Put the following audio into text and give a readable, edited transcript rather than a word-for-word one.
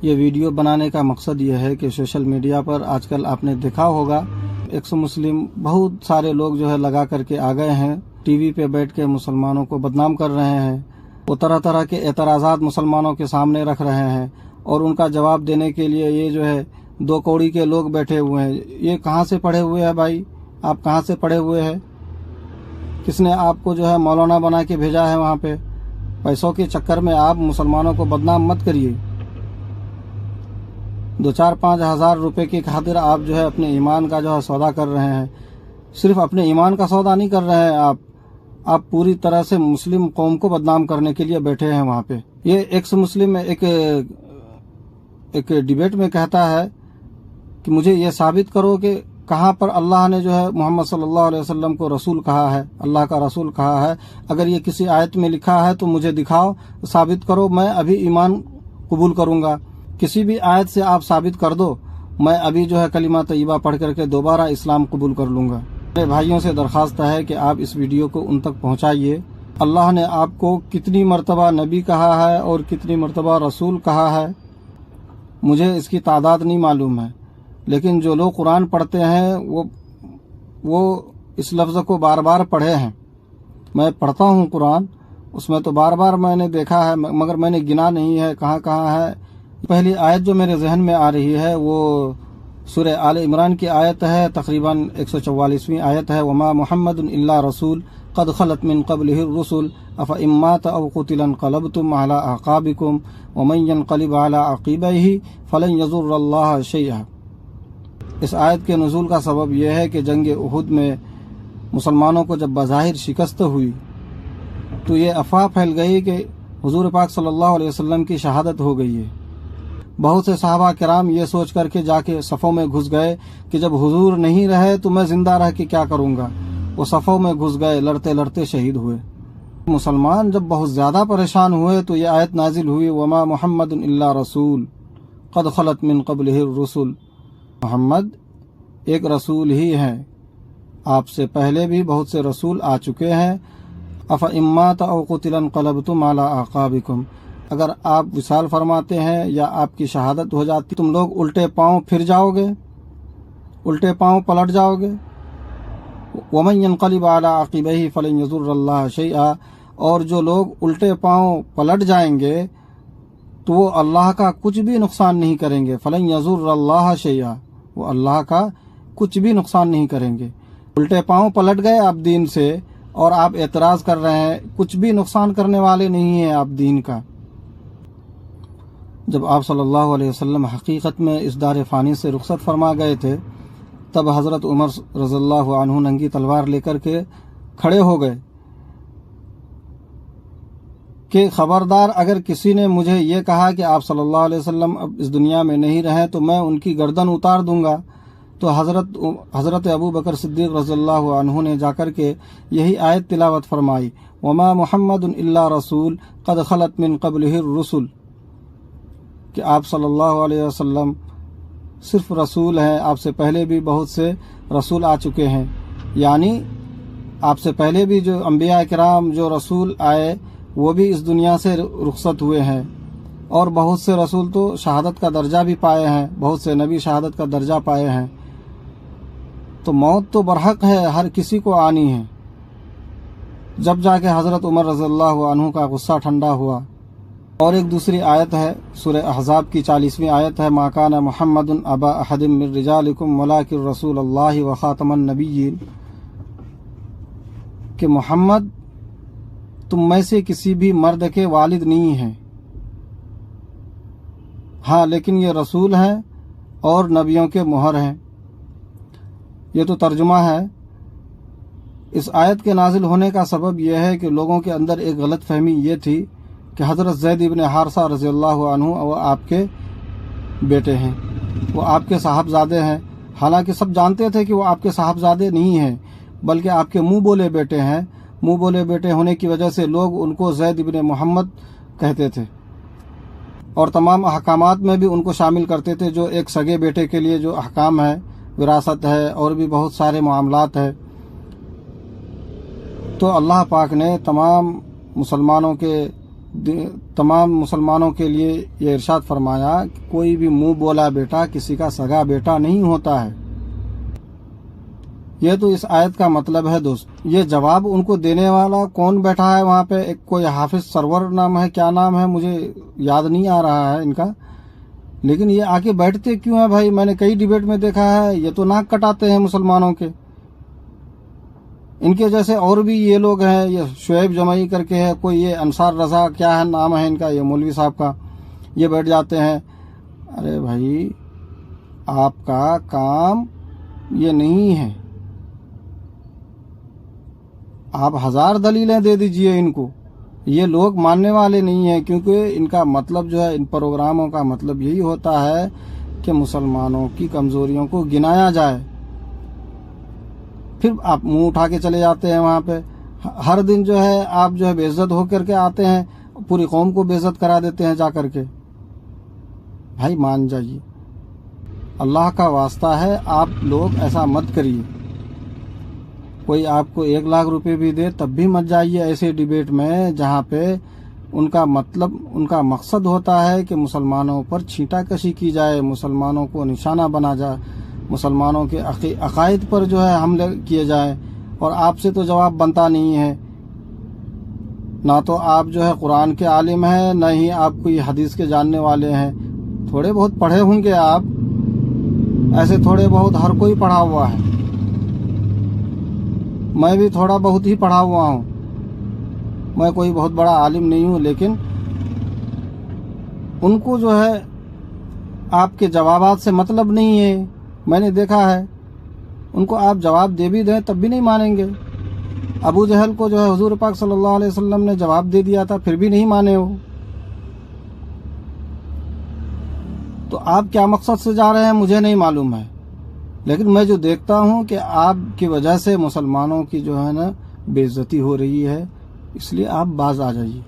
یہ ویڈیو بنانے کا مقصد یہ ہے کہ سوشل میڈیا پر آج کل آپ نے دیکھا ہوگا ایکس مسلم بہت سارے لوگ جو ہے لگا کر کے آ گئے ہیں، ٹی وی پہ بیٹھ کے مسلمانوں کو بدنام کر رہے ہیں، وہ طرح طرح کے اعتراضات مسلمانوں کے سامنے رکھ رہے ہیں، اور ان کا جواب دینے کے لیے یہ جو ہے دو کوڑی کے لوگ بیٹھے ہوئے ہیں۔ یہ کہاں سے پڑھے ہوئے ہیں بھائی؟ آپ کہاں سے پڑھے ہوئے ہیں؟ کس نے آپ کو جو ہے مولانا بنا کے بھیجا ہے وہاں پہ؟ پیسوں کے چکر میں آپ مسلمانوں کو بدنام مت کریے۔ 2-4-5 ہزار روپے کی خاطر آپ جو ہے اپنے ایمان کا جو ہے سودا کر رہے ہیں۔ صرف اپنے ایمان کا سودا نہیں کر رہے ہیں آپ پوری طرح سے مسلم قوم کو بدنام کرنے کے لیے بیٹھے ہیں وہاں پہ۔ یہ ایکس مسلم ایک ڈیبیٹ میں کہتا ہے کہ مجھے یہ ثابت کرو کہ کہاں پر اللہ نے جو ہے محمد صلی اللہ علیہ وسلم کو رسول کہا ہے، اللہ کا رسول کہا ہے۔ اگر یہ کسی آیت میں لکھا ہے تو مجھے دکھاؤ، ثابت کرو، میں ابھی ایمان قبول کروں گا۔ کسی بھی آیت سے آپ ثابت کر دو، میں ابھی جو ہے کلمہ طیبہ پڑھ کر کے دوبارہ اسلام قبول کر لوں گا۔ میرے بھائیوں سے درخواست ہے کہ آپ اس ویڈیو کو ان تک پہنچائیے۔ اللہ نے آپ کو کتنی مرتبہ نبی کہا ہے اور کتنی مرتبہ رسول کہا ہے، مجھے اس کی تعداد نہیں معلوم ہے، لیکن جو لوگ قرآن پڑھتے ہیں وہ اس لفظ کو بار بار پڑھے ہیں۔ میں پڑھتا ہوں قرآن، اس میں تو بار بار میں نے دیکھا ہے، مگر میں نے گنا نہیں ہے کہاں کہاں ہے۔ پہلی آیت جو میرے ذہن میں آ رہی ہے وہ سورہ آل عمران کی آیت ہے، تقریباً 144ویں آیت ہے، وما محمد الا رسول قد خلت من قبلہ الرسل افإن مات او قتل انقلبتم على اعقابکم ومن ينقلب على عقبیہ فلن یضر اللہ شیئا۔ اس آیت کے نزول کا سبب یہ ہے کہ جنگ احد میں مسلمانوں کو جب بظاہر شکست ہوئی تو یہ افواہ پھیل گئی کہ حضور پاک صلی اللہ علیہ وسلم کی شہادت ہو گئی ہے۔ بہت سے صحابہ کرام یہ سوچ کر کے جا کے صفوں میں گھس گئے کہ جب حضور نہیں رہے تو میں زندہ رہ کے کیا کروں گا۔ وہ صفوں میں گھس گئے، لڑتے لڑتے شہید ہوئے۔ مسلمان جب بہت زیادہ پریشان ہوئے تو یہ آیت نازل ہوئی، وما محمد الا رسول قد خلت من قبلہ الرسل۔ محمد ایک رسول ہی ہے، آپ سے پہلے بھی بہت سے رسول آ چکے ہیں۔ افإن مات او قتل انقلبتم علی اعقابکم، اگر آپ وصال فرماتے ہیں یا آپ کی شہادت ہو جاتی تم لوگ الٹے پاؤں پھر جاؤ گے، الٹے پاؤں پلٹ جاؤ گے۔ ومن ينقلب علی عقبیہ فلن یضر اللہ شیئا، اور جو لوگ الٹے پاؤں پلٹ جائیں گے تو وہ اللہ کا کچھ بھی نقصان نہیں کریں گے۔ فلن یضر اللہ شیئا، وہ اللہ کا کچھ بھی نقصان نہیں کریں گے۔ الٹے پاؤں پلٹ گئے آپ دین سے اور آپ اعتراض کر رہے ہیں، کچھ بھی نقصان کرنے والے نہیں ہیں آپ دین کا۔ جب آپ صلی اللہ علیہ وسلم حقیقت میں اس دار فانی سے رخصت فرما گئے تھے تب حضرت عمر رضی اللہ عنہ ننگی تلوار لے کر کے کھڑے ہو گئے کہ خبردار اگر کسی نے مجھے یہ کہا کہ آپ صلی اللہ علیہ وسلم اب اس دنیا میں نہیں رہیں تو میں ان کی گردن اتار دوں گا۔ تو حضرت ابو بکر صدیق رضی اللہ عنہ نے جا کر کے یہی آیت تلاوت فرمائی، وما محمد الا رسول قد خلت من قبلہ الرسل، کہ آپ صلی اللہ علیہ وسلم صرف رسول ہیں، آپ سے پہلے بھی بہت سے رسول آ چکے ہیں، یعنی آپ سے پہلے بھی جو انبیاء کرام جو رسول آئے وہ بھی اس دنیا سے رخصت ہوئے ہیں، اور بہت سے رسول تو شہادت کا درجہ بھی پائے ہیں، بہت سے نبی شہادت کا درجہ پائے ہیں۔ تو موت تو برحق ہے، ہر کسی کو آنی ہے۔ جب جا کے حضرت عمر رضی اللہ عنہ کا غصہ ٹھنڈا ہوا۔ اور ایک دوسری آیت ہے سورہ احزاب کی 40ویں آیت ہے، ما کان محمد ابا احد من رجالکم ولکن رسول اللہ وخاتم النبیین، کہ محمد تم میں سے کسی بھی مرد کے والد نہیں ہیں، ہاں لیکن یہ رسول ہیں اور نبیوں کے مہر ہیں۔ یہ تو ترجمہ ہے۔ اس آیت کے نازل ہونے کا سبب یہ ہے کہ لوگوں کے اندر ایک غلط فہمی یہ تھی کہ حضرت زید ابن حارثہ رضی اللہ عنہ وہ آپ کے بیٹے ہیں، وہ آپ کے صاحبزادے ہیں، حالانکہ سب جانتے تھے کہ وہ آپ کے صاحبزادے نہیں ہیں بلکہ آپ کے منہ بولے بیٹے ہیں۔ منہ بولے بیٹے ہونے کی وجہ سے لوگ ان کو زید ابن محمد کہتے تھے اور تمام احکامات میں بھی ان کو شامل کرتے تھے، جو ایک سگے بیٹے کے لیے جو احکام ہے، وراثت ہے اور بھی بہت سارے معاملات ہیں۔ تو اللہ پاک نے تمام مسلمانوں کے تمام مسلمانوں کے لیے یہ ارشاد فرمایا کہ کوئی بھی منہ بولا بیٹا کسی کا سگا بیٹا نہیں ہوتا ہے۔ یہ تو اس آیت کا مطلب ہے دوست۔ یہ جواب ان کو دینے والا کون بیٹھا ہے وہاں پہ؟ ایک کوئی حافظ سرور نام ہے، کیا نام ہے مجھے یاد نہیں آ رہا ہے ان کا، لیکن یہ آ کے بیٹھتے کیوں ہیں بھائی؟ میں نے کئی ڈیبیٹ میں دیکھا ہے، یہ تو ناک کٹاتے ہیں مسلمانوں کے۔ ان کے جیسے اور بھی یہ لوگ ہیں، یہ شعیب جمعی کر کے ہے کوئی، یہ انصار رضا کیا ہے نام ہے ان کا، یہ مولوی صاحب کا، یہ بیٹھ جاتے ہیں۔ ارے بھائی آپ کا کام یہ نہیں ہے، آپ 1000 دلیلیں دے دیجئے ان کو، یہ لوگ ماننے والے نہیں ہیں، کیونکہ ان کا مطلب جو ہے، ان پروگراموں کا مطلب یہی ہوتا ہے کہ مسلمانوں کی کمزوریوں کو گنایا جائے۔ پھر آپ منہ اٹھا کے چلے جاتے ہیں وہاں پہ، ہر دن جو ہے آپ جو ہے بے عزت ہو کر کے آتے ہیں، پوری قوم کو بے عزت کرا دیتے ہیں جا کر کے۔ بھائی مان جائیے، اللہ کا واسطہ ہے آپ لوگ ایسا مت کریے۔ کوئی آپ کو 1 لاکھ روپے بھی دے تب بھی مت جائیے ایسے ڈیبیٹ میں جہاں پہ ان کا مطلب، ان کا مقصد ہوتا ہے کہ مسلمانوں پر چھینٹا کشی کی جائے، مسلمانوں کو نشانہ بنا جائے، مسلمانوں کے عقائد پر جو ہے حملے کیے جائیں، اور آپ سے تو جواب بنتا نہیں ہے۔ نہ تو آپ جو ہے قرآن کے عالم ہیں، نہ ہی آپ کوئی حدیث کے جاننے والے ہیں۔ تھوڑے بہت پڑھے ہوں گے آپ، ایسے تھوڑے بہت ہر کوئی پڑھا ہوا ہے، میں بھی تھوڑا بہت ہی پڑھا ہوا ہوں، میں کوئی بہت بڑا عالم نہیں ہوں، لیکن ان کو جو ہے آپ کے جوابات سے مطلب نہیں ہے۔ میں نے دیکھا ہے ان کو آپ جواب دے بھی دیں تب بھی نہیں مانیں گے۔ ابو جہل کو جو ہے حضور پاک صلی اللہ علیہ وسلم نے جواب دے دیا تھا، پھر بھی نہیں مانے وہ۔ تو آپ کیا مقصد سے جا رہے ہیں مجھے نہیں معلوم ہے، لیکن میں جو دیکھتا ہوں کہ آپ کی وجہ سے مسلمانوں کی جو ہے نا بے عزتی ہو رہی ہے، اس لیے آپ باز آ جائیے۔